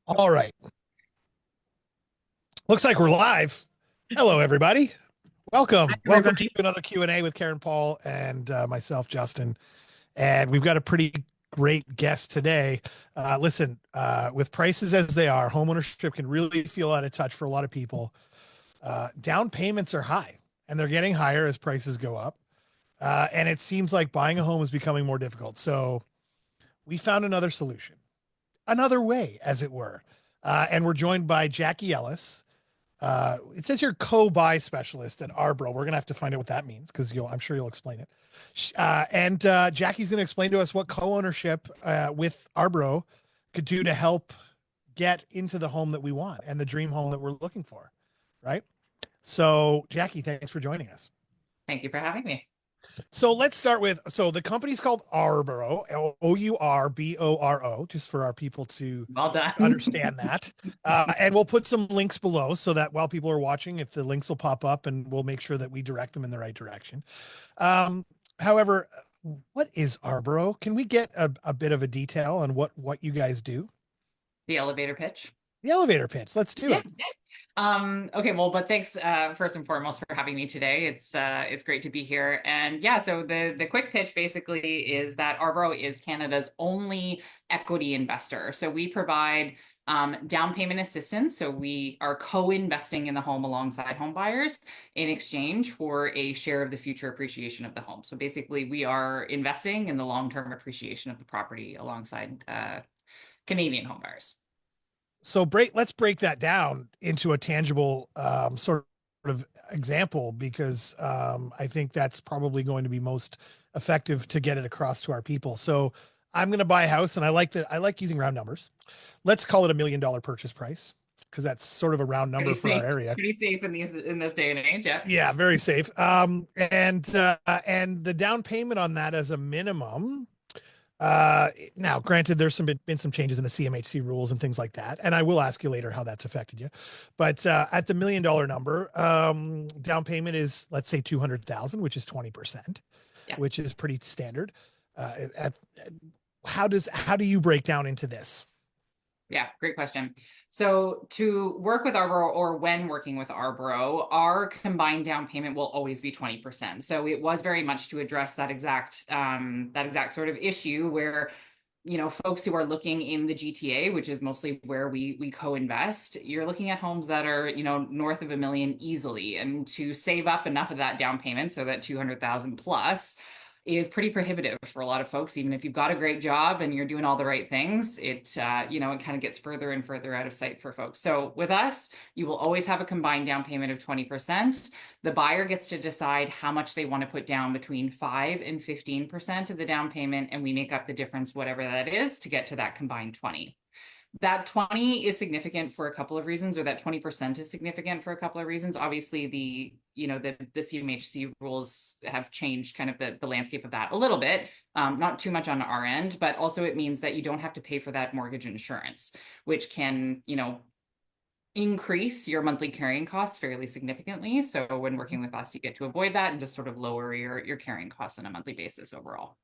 All right. Looks like we're live. Hello, everybody. Hi, Welcome. Welcome to everybody. another Q&A with Karen Paul and myself, Justin. And we've got a pretty great guest today. Listen, with prices as they are, homeownership can really feel out of touch for a lot of people. Down payments are high, and they're getting higher as prices go up. And it seems like buying a home is becoming more difficult. So we found another solution, another way, as it were. And we're joined by Jackie Ellis. It says you're co-buy specialist at Ourboro. We're gonna have to find out what that means because I'm sure you'll explain it. And Jackie's gonna explain to us what co-ownership with Ourboro could do to help get into the home that we want and the dream home that we're looking for, right? So, Jackie, thanks for joining us. Thank you for having me. So let's start with the company's called Ourboro, Ourboro, just for our people to Well done. understand that. And we'll put some links below so that while people are watching, if the links will pop up and we'll make sure that we direct them in the right direction. Um, However, what is Ourboro? Can we get a bit of a detail on what you guys do? The elevator pitch. The elevator pitch. Let's do Yeah. it. Okay, well, but thanks first and foremost for having me today. It's great to be here. And yeah, so the quick pitch basically is that Ourboro is Canada's only equity investor. So we provide down payment assistance. So we are co-investing in the home alongside home buyers in exchange for a share of the future appreciation of the home. So basically, we are investing in the long-term appreciation of the property alongside Canadian home buyers. So let's break that down into a tangible sort of example because I think that's probably going to be most effective to get it across to our people. So I'm going to buy a house, and I like using round numbers. Let's call it $1 million purchase price because that's sort of a round number for our area. Pretty safe in this day and age. Yeah. Yeah, very safe. And the down payment on that as a minimum. Now, granted, there's been some changes in the CMHC rules and things like that, and I will ask you later how that's affected you. But at the $1 million number, down payment is, let's say, 200,000, which is 20%, Yeah. which is pretty standard. At how do you break down into this? Yeah, great question. So to work with Ourboro or when working with Ourboro, our combined down payment will always be 20%. So it was very much to address that exact sort of issue where folks who are looking in the GTA, which is mostly where we co-invest, you're looking at homes that are, north of 1 million easily. And to save up enough of that down payment, so that 200,000 plus, is pretty prohibitive for a lot of folks. Even if you've got a great job and you're doing all the right things, it kind of gets further and further out of sight for folks. So with us, you will always have a combined down payment of 20%. The buyer gets to decide how much they want to put down between 5 and 15% of the down payment, and we make up the difference, whatever that is, to get to that combined 20. That 20 is significant for a couple of reasons, or that 20% is significant for a couple of reasons. Obviously, the CMHC rules have changed kind of the landscape of that a little bit, not too much on our end, but also it means that you don't have to pay for that mortgage insurance, which can, increase your monthly carrying costs fairly significantly. So when working with us, you get to avoid that and just sort of lower your carrying costs on a monthly basis overall.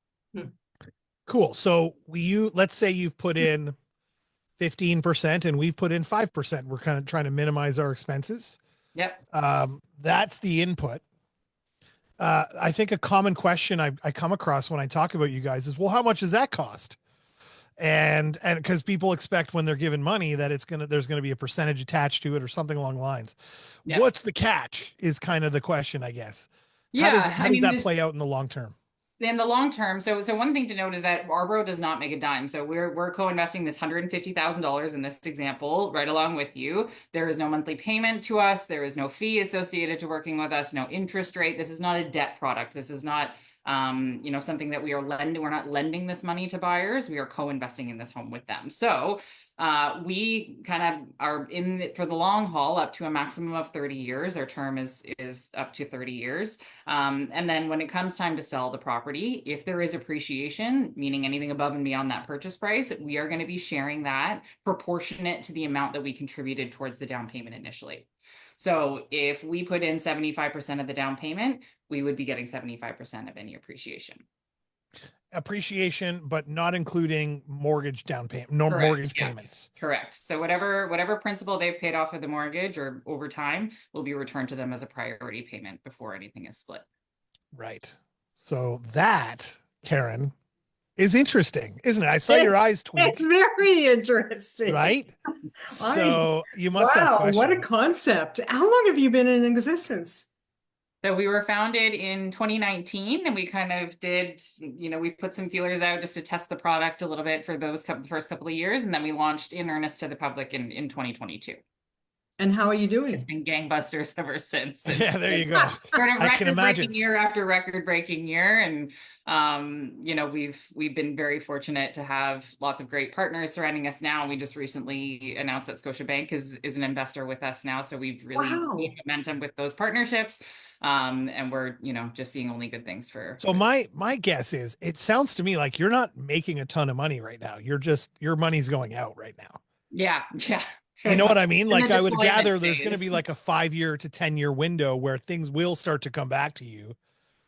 Cool. So let's say you've put in 15% and we've put in 5%. We're kind of trying to minimize our expenses. Yep. That's the input. I think a common question I come across when I talk about you guys is, well, how much does that cost? And because people expect when they're given money that there's gonna be a percentage attached to it or something along the lines. Yep. What's the catch is kind of the question, I guess. Yeah. How I does mean, that play out in the long term? in the long term, so one thing to note is that Ourboro does not make a dime. So we're co-investing this $150,000 in this example right along with you. There is no monthly payment to us. There is no fee associated to working with us. No interest rate. This is not a debt product. This is not something that we are lending. We're not lending this money to buyers. We are co-investing in this home with them. So we kind of are in it for the long haul, up to a maximum of 30 years. Our term is up to 30 years. And then when it comes time to sell the property, if there is appreciation, meaning anything above and beyond that purchase price, we are going to be sharing that proportionate to the amount that we contributed towards the down payment initially. So if we put in 75% of the down payment, we would be getting 75% of any appreciation. appreciation, but not including mortgage down payment, no Correct. mortgage Yeah. payments. Correct. So whatever principal they've paid off of the mortgage or over time will be returned to them as a priority payment before anything is split. Right. So that, Karen, is interesting, isn't it? I saw your It's eyes it's tweak, very interesting. right? I So you must have Wow, what a questions. concept. How long have you been in existence? So we were founded in 2019 and we kind of did, we put some feelers out just to test the product a little bit for the first couple of years. And then we launched in earnest to the public in 2022. And how are you It's doing? been gangbusters ever since. It's Yeah, there you been go. sort of I can imagine. record-breaking year after record-breaking year. And we've been very fortunate to have lots of great partners surrounding us now. We just recently announced that Scotiabank is an investor with us now. So we've really gained Wow. momentum with those partnerships. And we're, just seeing only good things So for my guess is it sounds to me like you're not making a ton of money right now. You're just your money's going out right now. yeah, yeah, You very know what much I mean? in the Like I would deployment gather there's going to be phase. like a 5 year to 10 year window where things will start to come back to you.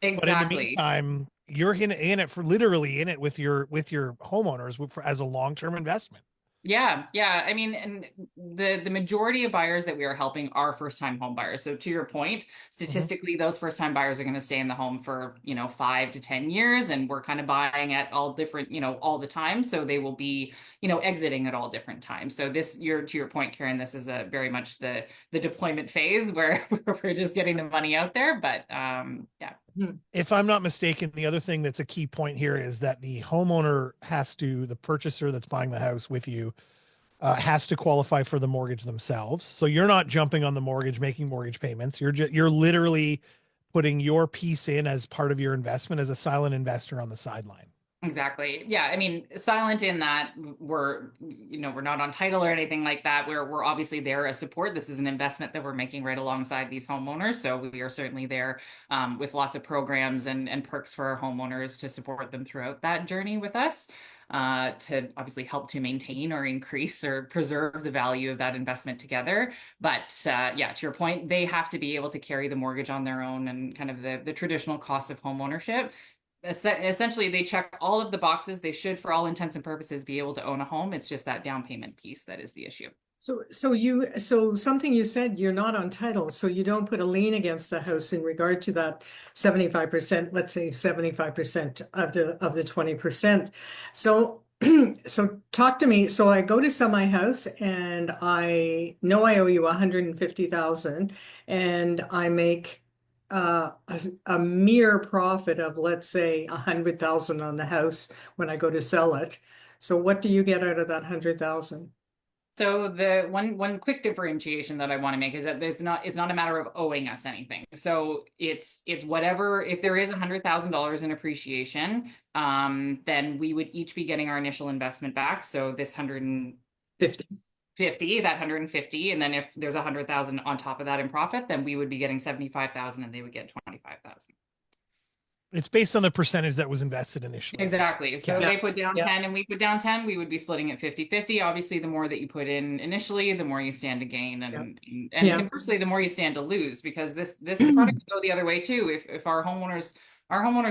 But in the Exactly. meantime, you're in it for literally in it with your homeowners as a long-term investment. Yeah, yeah. I mean, and the majority of buyers that we are helping are first-time home buyers. So to your point, Mhm. statistically, those first-time buyers are going to stay in the home for, 5 to 10 years, and we're kind of buying at all different, all the time. So they will be, exiting at all different times. So this year, to your point, Karen, this is a very much the deployment phase where we're just getting the money out there. But yeah. Hmm. If I'm not mistaken, the other thing that's a key point here is that the purchaser that's buying the house with you, has to qualify for the mortgage themselves. So you're not jumping on the mortgage, making mortgage payments. You're literally putting your piece in as part of your investment as a silent investor on the sideline. Exactly. Yeah. I mean, silent in that we're not on title or anything like that. We're obviously there as support. This is an investment that we're making right alongside these homeowners. So we are certainly there with lots of programs and perks for our homeowners to support them throughout that journey with us. To obviously help to maintain or increase or preserve the value of that investment together. But yeah, to your point, they have to be able to carry the mortgage on their own and kind of the traditional cost of home ownership. Essentially, they check all of the boxes. They should, for all intents and purposes, be able to own a home. It's just that down payment piece that is the issue. So something you said, you're not on title, so you don't put a lien against the house in regard to that 75%, let's say 75% of the 20%. So so talk to me. So I go to sell my house and I know I owe you 150,000 and I make a mere profit of, let's say, 100,000 on the house when I go to sell it. So what do you get out of that 100,000? So the one quick differentiation that I want to make is that it's not a matter of owing us anything. So it's whatever, if there is $100,000 in appreciation, then we would each be getting our initial investment back. So this 50. 50, that 150, and then if there's 100,000 on top of that in profit, then we would be getting 75,000 and they would get 25,000. It's based on the percentage that was invested initially. Exactly. So Yeah. they put down Yeah. 10 and we put down 10, we would be splitting it 50-50. Obviously, the more that you put in initially, the more you stand to gain. And Yeah. conversely, the more you stand to lose, because this product could go the other way too. If our homeowners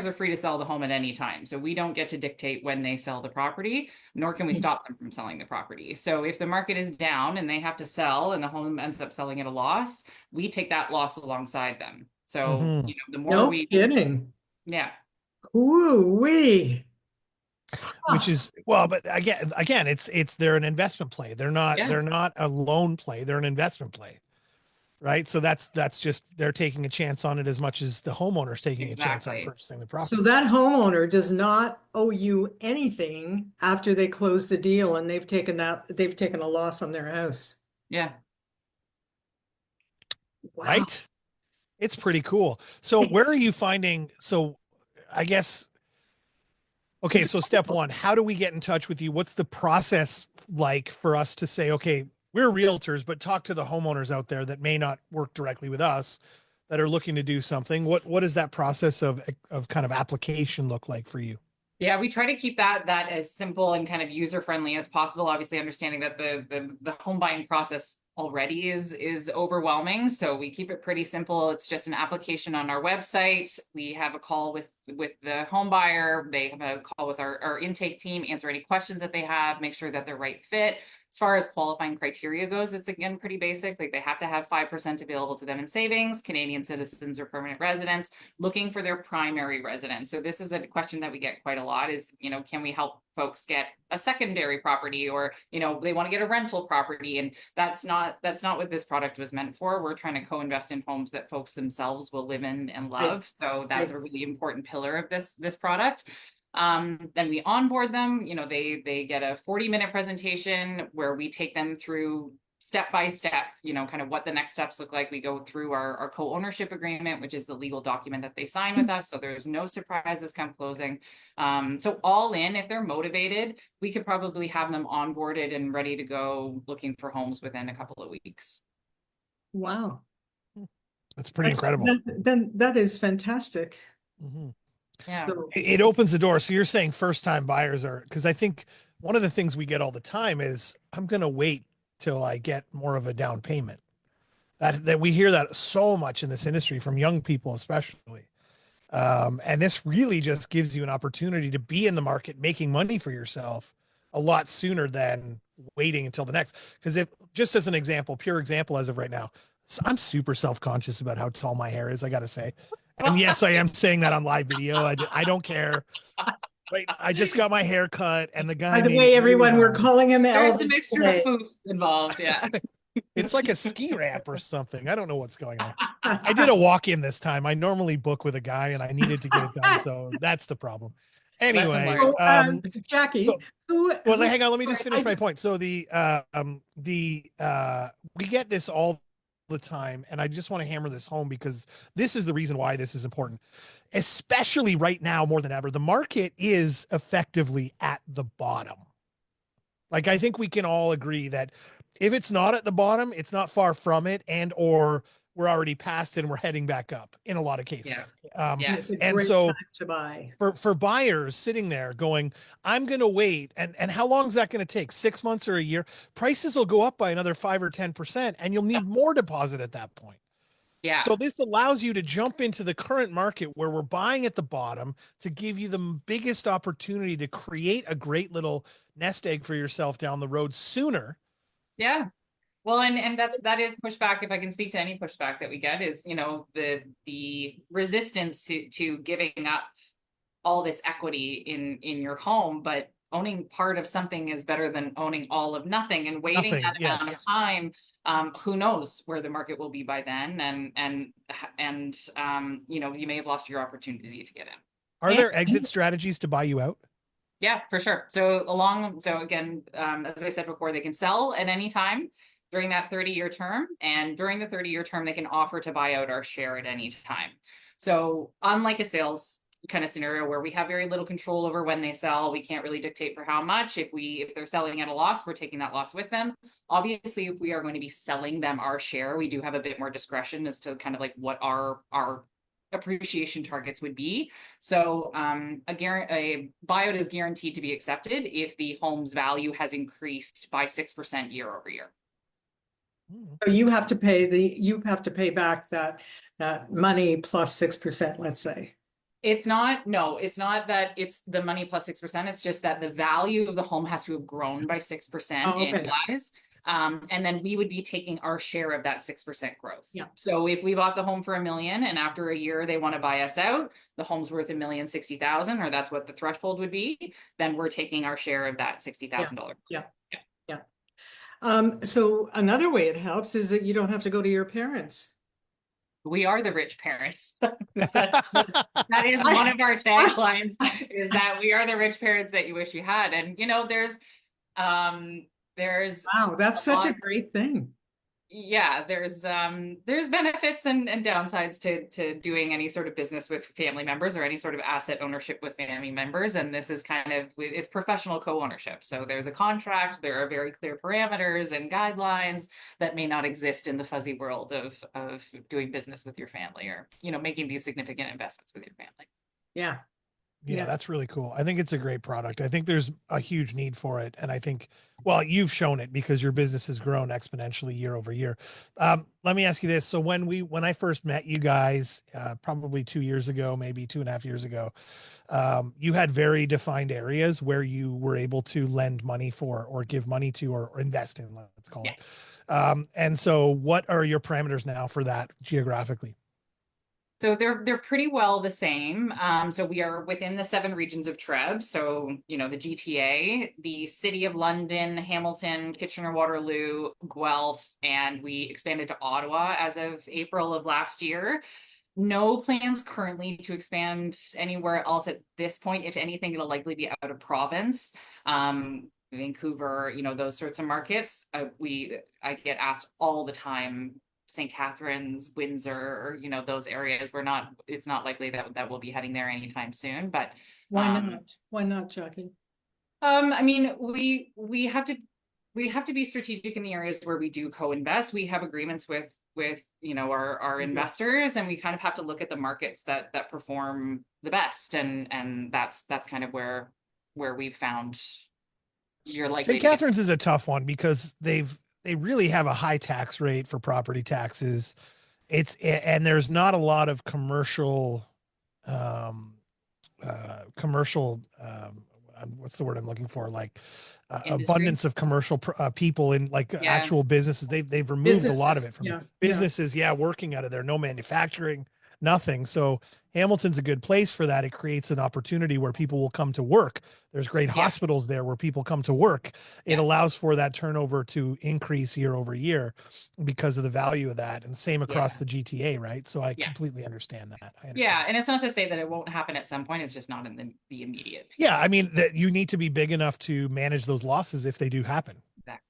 are free to sell the home at any time. So we don't get to dictate when they sell the property, nor can we stop them from selling the property. So if the market is down and they have to sell and the home ends up selling at a loss, we take that loss alongside them. So, Mhm. the more No we, kidding. yeah. Ooh, wee. Which is well, but again, it's they're an investment play. Yeah. They're not a loan play. They're an investment play, right? So that's just they're taking a chance on it as much as the homeowner's taking a chance on Exactly. purchasing the So property. that homeowner does not owe you anything after they close the deal and they've taken a loss on their house. Yeah. Wow. Right? It's pretty cool. So where are you finding? So I guess okay. It's So step one, how do we get in touch with you? What's the process like for us to say, okay, we're realtors, but talk to the homeowners out there that may not work directly with us that are looking to do something. What does that process of kind of application look like for you? Yeah, we try to keep that as simple and kind of user friendly as possible. Obviously, understanding that the home buying process already is overwhelming, so we keep it pretty simple. It's just an application on our website. We have a call with the home buyer. They have a call with our intake team, answer any questions that they have, make sure that they're right fit. As far as qualifying criteria goes, it's again pretty basic. Like they have to have 5% available to them in savings, Canadian citizens or permanent residents, looking for their primary residence. So this is a question that we get quite a lot is, can we help folks get a secondary property, or, they want to get a rental property? And that's not what this product was meant for. We're trying to co-invest in homes that folks themselves will live in and love. Right. So that's a really important pillar of this product. Then we onboard them, they get a 40-minute presentation where we take them through step by step, kind of what the next steps look like. We go through our co-ownership agreement, which is the legal document that they sign with us. So there's no surprises come closing. So all in, if they're motivated, we could probably have them onboarded and ready to go looking for homes within a couple of weeks. Wow. That's pretty incredible. Then that is fantastic. Mm-hmm. Yeah. So, it opens the door. So you're saying first time buyers are, because I think one of the things we get all the time is I'm going to wait till I get more of a down payment. That we hear that so much in this industry from young people, especially. And this really just gives you an opportunity to be in the market, making money for yourself a lot sooner than waiting until the next. Because if, just as an example, pure example as of right now, so I'm super self-conscious about how tall my hair is, I got to say. And yes, I am saying that on live video. I don't care. But I just got my hair cut, and the guy. By the way, everyone, we're calling him There's Elvis a mixture today. of food involved. Yeah. It's like a ski ramp or something. I don't know what's going on. I did a walk-in this time. I normally book with a guy, and I needed to get it done, so that's the problem. Anyway, Jackie, well, hang on. Let me just finish my point. So we get this all the time, and I just want to hammer this home because this is the reason why this is important, especially right now more than ever. The market is effectively at the bottom. Like, I think we can all agree that if it's not at the bottom, it's not far from it, and or we're already past it and we're heading back up in a lot of cases. It's a and great so time to buy. For buyers sitting there going, I'm going to wait. And how long is that going to take? 6 months or a year? Prices will go up by another 5 or 10%, and you'll need more deposit at that point. Yeah. So this allows you to jump into the current market where we're buying at the bottom to give you the biggest opportunity to create a great little nest egg for yourself down the road sooner. Yeah. Well, and that is pushback. If I can speak to any pushback that we get is, the resistance to giving up all this equity in your home, but owning part of something is better than owning all of nothing, and waiting that amount of time. Who knows where the market will be by then, and you may have lost your opportunity to get in. Are there exit strategies to buy you out? Yeah, for sure. So again, as I said before, they can sell at any time during that 30-year term, and during the 30-year term, they can offer to buy out our share at any time. So unlike a sales kind of scenario where we have very little control over when they sell, we can't really dictate for how much. If they're selling at a loss, we're taking that loss with them. Obviously, if we are going to be selling them our share, we do have a bit more discretion as to kind of like what our appreciation targets would be. So a buyout is guaranteed to be accepted if the home's value has increased by 6% year over year. So you have to pay back that money plus 6%, let's say. It's not that it's the money plus 6%. It's just that the value of the home has to have grown by 6% annualized. And then we would be taking our share of that 6% growth. Yeah. So if we bought the home for $1 million and after a year they want to buy us out, the home's worth $1,060,000, or that's what the threshold would be, then we're taking our share of that $60,000. Yeah. So another way it helps is that you don't have to go to your parents. We are the rich parents. That is one of our taglines, is that we are the rich parents that you wish you had. And there's wow, that's such a great thing. Yeah, there's benefits and downsides to doing any sort of business with family members or any sort of asset ownership with family members. And this is it's professional co-ownership. So there's a contract, there are very clear parameters and guidelines that may not exist in the fuzzy world of doing business with your family, or, making these significant investments with your family. Yeah. Yeah, that's really cool. I think it's a great product. I think there's a huge need for it. And I think, well, you've shown it because your business has grown exponentially year over year. Let me ask you this. So when I first met you guys, probably 2 years ago, maybe 2.5 years ago, you had very defined areas where you were able to lend money for, or give money to, or invest in, let's call it. Yes. And so what are your parameters now for that geographically? So they're pretty well the same. So we are within the 7 regions of TREB. So, you know, the GTA, the City of London, Hamilton, Kitchener-Waterloo, Guelph, and we expanded to Ottawa as of April of last year. No plans currently to expand anywhere else at this point. If anything, it'll likely be out of province. Vancouver, you know, those sorts of markets. I get asked all the time, St. Catharines, Windsor, you know, those areas. It's not likely that we'll be heading there anytime soon, but Why not? Why not, Jackie? I mean, we have to be strategic in the areas where we do co-invest. We have agreements with you know, our investors, and we kind of have to look at the markets that perform the best, and that's kind of where we've found you're likely St. Catharines is a tough one because they really have a high tax rate for property taxes. And there's not a lot of um, commercial, what's the word I'm looking for? Like abundance of commercial people in like actual businesses. They've removed a lot of it from businesses. Yeah, working out of there, no manufacturing, nothing. So Hamilton's a good place for that. It creates an opportunity where people will come to work. There's great hospitals there where people come to work. It allows for that turnover to increase year over year because of the value of that. And same across the GTA, right? So I completely understand that. Yeah, and it's not to say that it won't happen at some point. It's just not in the immediate. Yeah, I mean that you need to be big enough to manage those losses if they do happen. Exactly.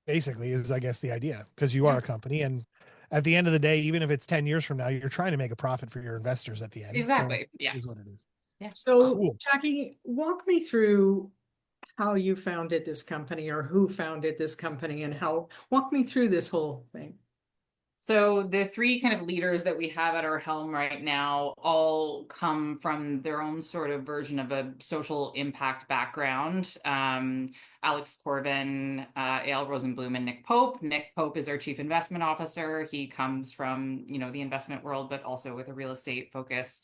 Basically, is I guess the idea, because you are a company, and at the end of the day, even if it's 10 years from now, you're trying to make a profit for your investors at the end. Exactly. So it is what it is. Yeah. So, Cool. Jackie, walk me through how you founded this company, or who founded this company, and walk me through this whole thing. So the 3 kind of leaders that we have at our helm right now all come from their own sort of version of a social impact background. Alex Corbin, Eyal Rosenblum, and Nick Pope. Nick Pope is our chief investment officer. He comes from, you know, the investment world, but also with a real estate focus.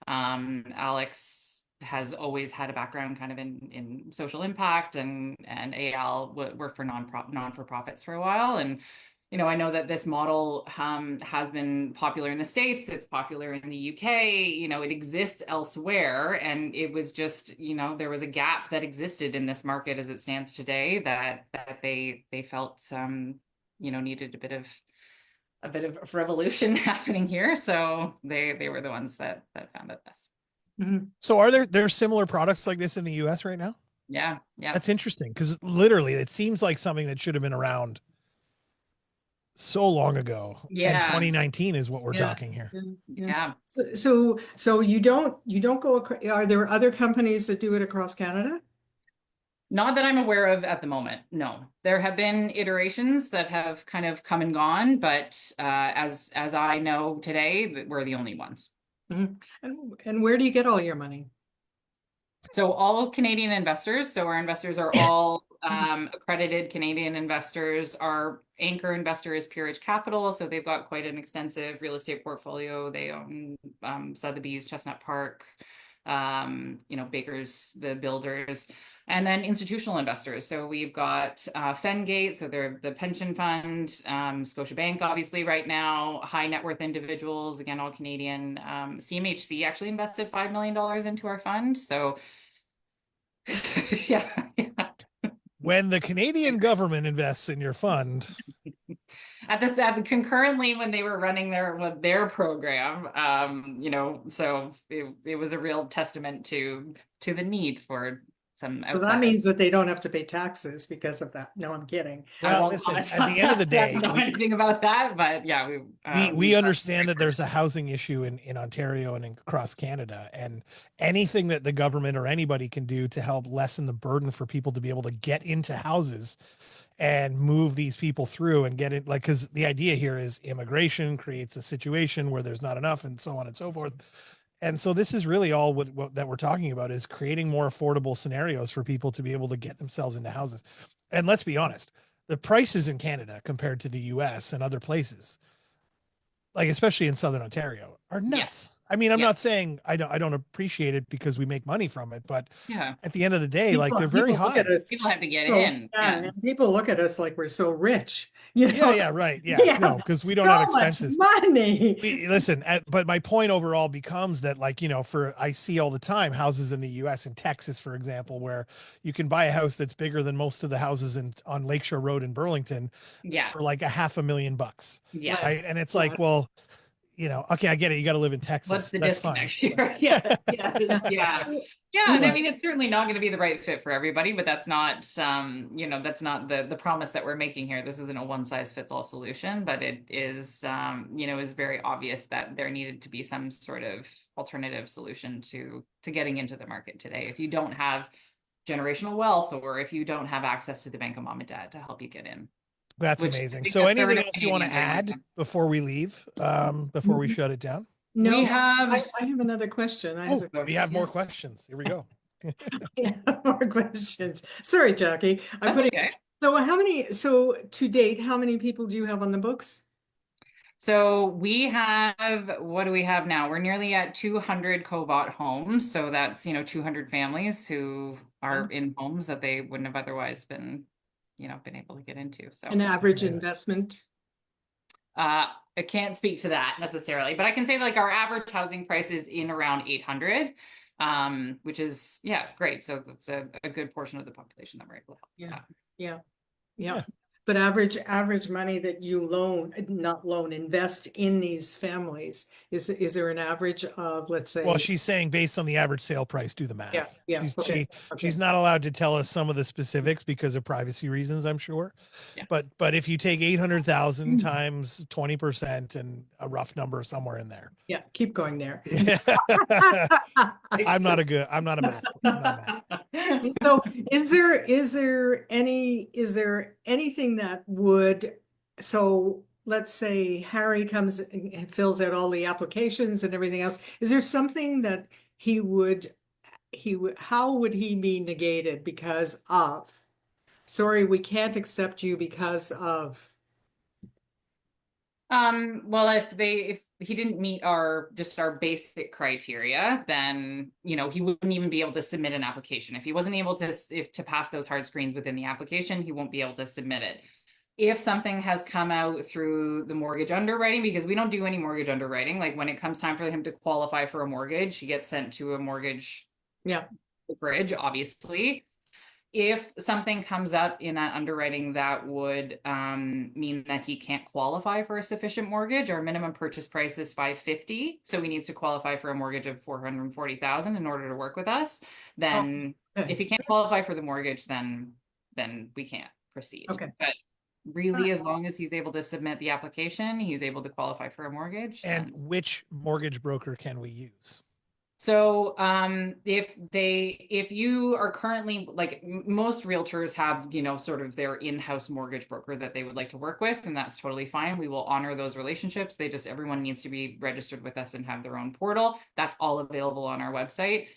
Alex has always had a background kind of in social impact, and Eyal worked for non-for-profits for a while. And you know, I know that this model has been popular in the States. It's popular in the UK. You know, it exists elsewhere. And it was just, you know, there was a gap that existed in this market as it stands today that they felt, you know, needed a bit of revolution happening here. So they were the ones that founded this. Mm-hmm. So are there's similar products like this in the US right now? Yeah. That's interesting, because literally it seems like something that should have been around so long ago. And 2019 is what we're talking here. Yeah. So you don't go are there other companies that do it across Canada? Not that I'm aware of at the moment. No, there have been iterations that have kind of come and gone, but as I know today, we're the only ones. Mm-hmm. And where do you get all your money? So all Canadian investors. So our investors are all accredited Canadian investors. Our anchor investor is Peerage Capital. So they've got quite an extensive real estate portfolio. They own Sotheby's, Chestnut Park, you know, Baker's, the builders, and then institutional investors. So we've got Fengate, so they're the pension fund, Scotiabank, obviously right now, high net worth individuals, again, all Canadian. CMHC actually invested $5 million into our fund. So yeah. When the Canadian government invests in your fund, concurrently when they were running their program, you know, so it was a real testament to the need for some outside. So that means that they don't have to pay taxes because of that. No, I'm kidding. Well, listen, at the end of the day, I don't know anything about that, but yeah, we understand that there's a housing issue in Ontario and across Canada, and anything that the government or anybody can do to help lessen the burden for people to be able to get into houses and move these people through and get it, like, because the idea here is immigration creates a situation where there's not enough and so on and so forth. And so this is really all what that we're talking about is creating more affordable scenarios for people to be able to get themselves into houses. And let's be honest, the prices in Canada compared to the US and other places, like especially in Southern Ontario, are Yes. nuts. I mean, I'm Yeah. not saying I don't appreciate it because we make money from it, but Yeah. at the end of the day, like they're very People look at high. us. People have to get So, in. yeah, Yeah. and people look at us like we're so rich, you Yeah, know? yeah, right. Yeah. We No, have because we don't have so much expenses. money. Listen, but my point overall becomes that, like, for I see all the time houses in the US, in Texas, for example, where you can buy a house that's bigger than most of the houses on Lakeshore Road in Burlington Yeah. for like a $500,000. Right. Yes. And it's like, Yes. well, okay, I get it. You got to live in What's Texas. the That's fine. disconnect here? Yeah. Yes. Yeah. So, Yeah. you And I know, mean, it's certainly not going to be the right fit for everybody, but that's not, that's not the promise that we're making here. This isn't a one size fits all solution, but it is, is very obvious that there needed to be some sort of alternative solution to getting into the market today. If you don't have generational wealth, or if you don't have access to the bank of mom and dad to help you get in, That's which I amazing. think So a third anything of else you want to Canadians are going add to. before we leave, before we shut it down? no, We have, I have another question. I have Oh, we have more yes, questions. Here we go. more questions. Sorry, Jackie. I'm that's putting, okay. so to date, how many people do you have on the books? So we have, what do we have now? We're nearly at 200 co-bought homes. So that's, 200 families who are in homes that they wouldn't have otherwise been able to get into. So An average amazing. investment? I can't speak to that necessarily, but I can say like our average housing price is in around 800, which is, yeah, great. So that's a good portion of the population that we're able to help with Yeah. that. Yeah. Yeah. Yeah. But average money that you invest in these families, is there an average of, let's say? Well, she's saying based on the average sale price, do the Yeah, math. yeah, okay, okay. She's not allowed to tell us some of the specifics because of privacy reasons, I'm sure. Yeah. But if you take 800,000 Mm. times 20% and a rough number somewhere in there. Yeah, keep going there. I'm not a math. I'm not a math. So is there anything that would, so let's say Harry comes and fills out all the applications and everything else. Is there something that how would he be negated because of? Sorry, we can't accept you because of. Well, if he didn't meet our basic criteria, then, he wouldn't even be able to submit an application. If he wasn't able to pass those hard screens within the application, he won't be able to submit it. If something has come out through the mortgage underwriting, because we don't do any mortgage underwriting, like when it comes time for him to qualify for a mortgage, he gets sent to a mortgage brokerage, obviously. If something comes up in that underwriting that would mean that he can't qualify for a sufficient mortgage, our minimum purchase price is $550. So he needs to qualify for a mortgage of $440,000 in order to work with us. Then Okay. if he can't qualify for the mortgage, then we can't proceed. Okay. But really, as long as he's able to submit the application, he's able to qualify for a mortgage. And which mortgage broker can we use? So if you are currently, like, most realtors have, sort of their in-house mortgage broker that they would like to work with, and that's totally fine. We will honor those relationships. Everyone needs to be registered with us and have their own portal. That's all available on our website.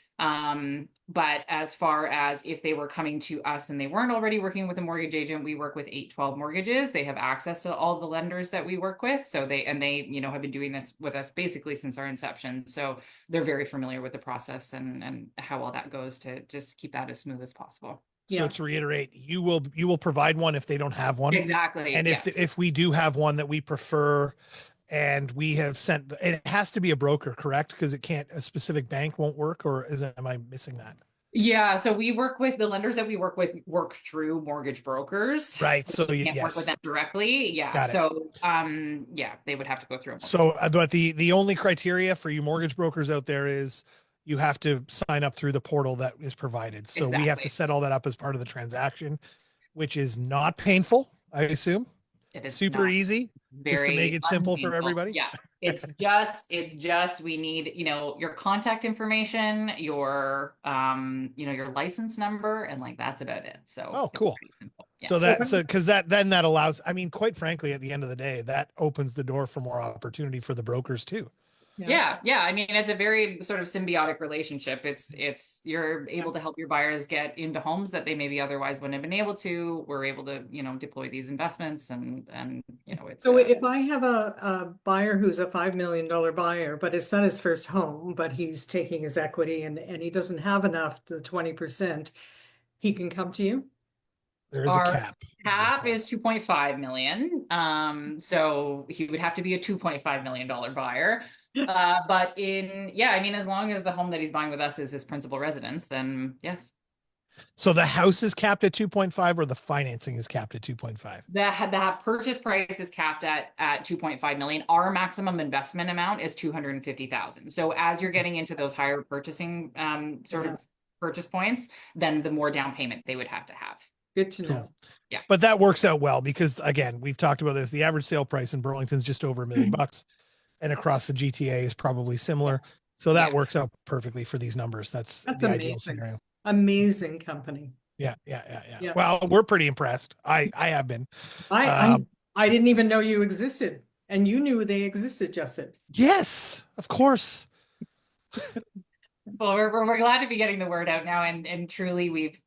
But as far as if they were coming to us and they weren't already working with a mortgage agent, we work with 812 mortgages. They have access to all the lenders that we work with. So they have been doing this with us basically since our inception. So they're very familiar with the process and how all that goes to just keep that as smooth as possible. So to reiterate, you will provide one if they don't have one. Exactly. And if we do have one that we prefer, and we have sent, it has to be a broker, correct? Because a specific bank won't work, or am I missing that? Yeah, so we work with the lenders that we work through mortgage brokers. Right. So we can't yes. work with them directly. Yeah. Got it. So they would have to go through. But the only criteria for you mortgage brokers out there is you have to sign up through the portal that is provided. So we have to set all that up as part of the transaction, which is not painful, I assume. It is super easy. Just to make it simple for everybody. Yeah. It's just we need, your contact information, your your license number, and like that's about it. So cool. Yeah. So because that allows, I mean, quite frankly, at the end of the day, that opens the door for more opportunity for the brokers too. Yeah. I mean, it's a very sort of symbiotic relationship. It's you're able to help your buyers get into homes that they maybe otherwise wouldn't have been able to. We're able to, deploy these investments and it's So if I have a buyer who's a $5 million buyer, but it's not his first home, but he's taking his equity and he doesn't have enough, the 20%, he can come to you? There is a our cap. cap is 2.5 million. So he would have to be a $2.5 million buyer. But I mean, as long as the home that he's buying with us is his principal residence, then yes. So the house is capped at 2.5 or the financing is capped at 2.5? The purchase price is capped at 2.5 million. Our maximum investment amount is 250,000. So as you're getting into those higher purchasing sort of purchase points, then the more down payment they would have to have. Good to know. Yeah. But that works out well because again, we've talked about this. The average sale price in Burlington is just over $1 million and across the GTA is probably similar. So that works out perfectly for these numbers. That's the ideal scenario. Amazing company. Yeah. Well, we're pretty impressed. I have been. I didn't even know you existed, and you knew they existed, Justin. Yes, of course. Well, we're glad to be getting the word out now, and truly we've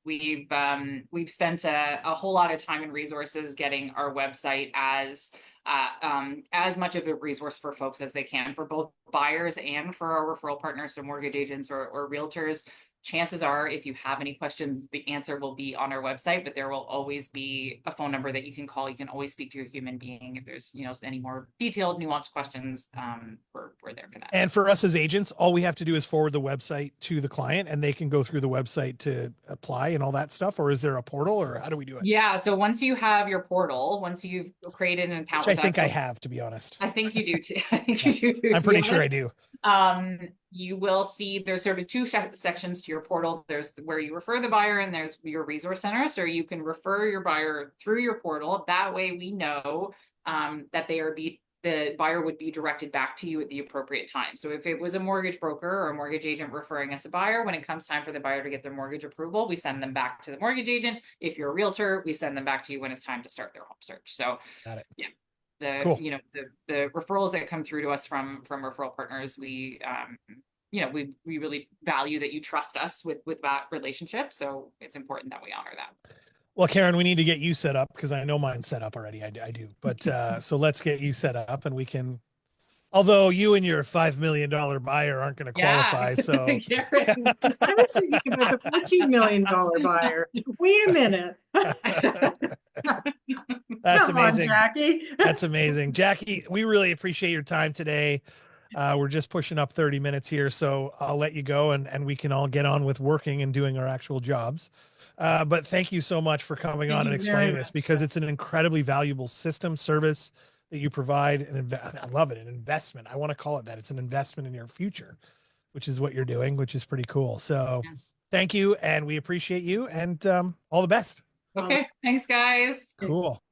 spent a whole lot of time and resources getting our website as much of a resource for folks as they can, for both buyers and for our referral partners, so mortgage agents or realtors. Chances are, if you have any questions, the answer will be on our website, but there will always be a phone number that you can call. You can always speak to a human being if there's, any more detailed, nuanced questions. We're there for that. And for us as agents, all we have to do is forward the website to the client and they can go through the website to apply and all that stuff. Or is there a portal or how do we do it? Yeah. So once you have your portal, once you've created an account, which I think I have, to be honest. I think you do too. I think you do too. I'm pretty sure I do. You will see there's sort of two sections to your portal. There's where you refer the buyer and there's your resource center. So you can refer your buyer through your portal. That way we know that the buyer would be directed back to you at the appropriate time. So if it was a mortgage broker or a mortgage agent referring us a buyer, when it comes time for the buyer to get their mortgage approval, we send them back to the mortgage agent. If you're a realtor, we send them back to you when it's time to start their home search. So got it. Yeah. Cool. The referrals that come through to us from referral partners, we really value that you trust us with that relationship. So it's important that we honor that. Well, Karen, we need to get you set up because I know mine's set up already. I do. But so let's get you set up and we can, although you and your $5 million buyer aren't going to qualify. So I was thinking about the $14 million buyer. Wait a minute. That's Come amazing. on, Jackie. That's amazing. Jackie, we really appreciate your time today. We're just pushing up 30 minutes here, so I'll let you go and we can all get on with working and doing our actual jobs. But thank you so much for coming on and explaining this because it's an incredibly valuable system service that you provide. And I love it. An investment. I want to call it that. It's an investment in your future, which is what you're doing, which is pretty cool. So thank you. And we appreciate you and all the best. Okay. Thanks, guys. Cool.